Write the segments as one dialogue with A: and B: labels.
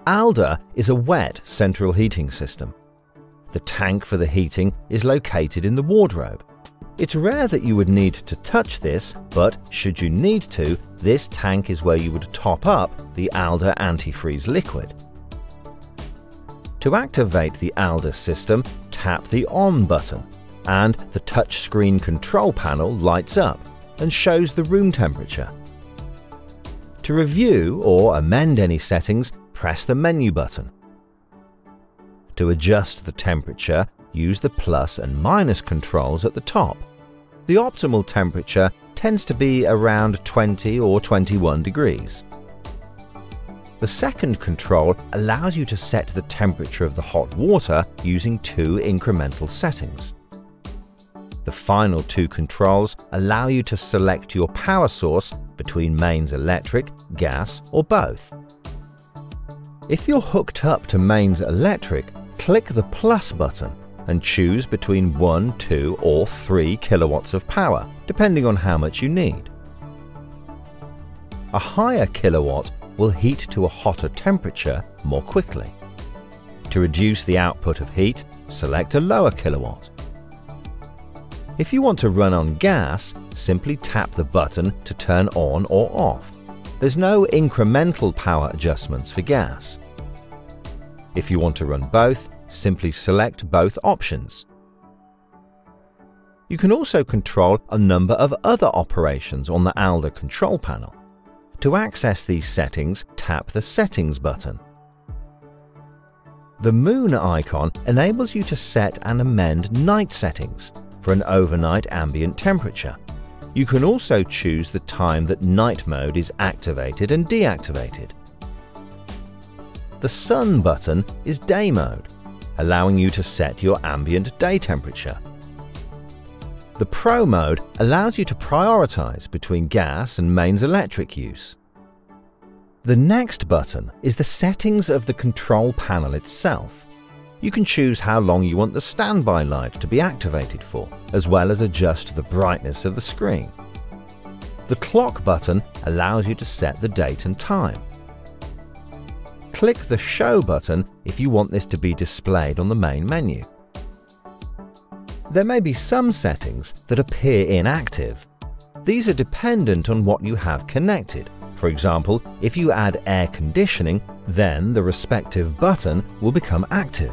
A: Alde is a wet central heating system. The tank for the heating is located in the wardrobe. It's rare that you would need to touch this, but should you need to, this tank is where you would top up the Alde antifreeze liquid. To activate the Alde system, tap the On button, and the touchscreen control panel lights up and shows the room temperature. To review or amend any settings, press the menu button. To adjust the temperature, use the plus and minus controls at the top. The optimal temperature tends to be around 20 or 21 degrees. The second control allows you to set the temperature of the hot water using 2 incremental settings. The final 2 controls allow you to select your power source between mains electric, gas, or both. If you're hooked up to mains electric, click the plus button and choose between 1, 2 or 3 kilowatts of power, depending on how much you need. A higher kilowatt will heat to a hotter temperature more quickly. To reduce the output of heat, select a lower kilowatt. If you want to run on gas, simply tap the button to turn on or off. There's no incremental power adjustments for gas. If you want to run both, simply select both options. You can also control a number of other operations on the Alde control panel. To access these settings, tap the Settings button. The moon icon enables you to set and amend night settings for an overnight ambient temperature. You can also choose the time that night mode is activated and deactivated. The sun button is day mode, allowing you to set your ambient day temperature. The Pro mode allows you to prioritize between gas and mains electric use. The next button is the settings of the control panel itself. You can choose how long you want the standby light to be activated for, as well as adjust the brightness of the screen. The clock button allows you to set the date and time. Click the Show button if you want this to be displayed on the main menu. There may be some settings that appear inactive. These are dependent on what you have connected. For example, if you add air conditioning, then the respective button will become active.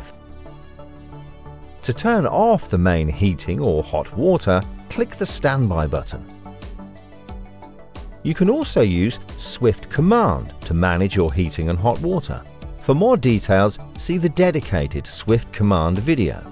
A: To turn off the main heating or hot water, click the Standby button. You can also use Swift Command to manage your heating and hot water. For more details, see the dedicated Swift Command video.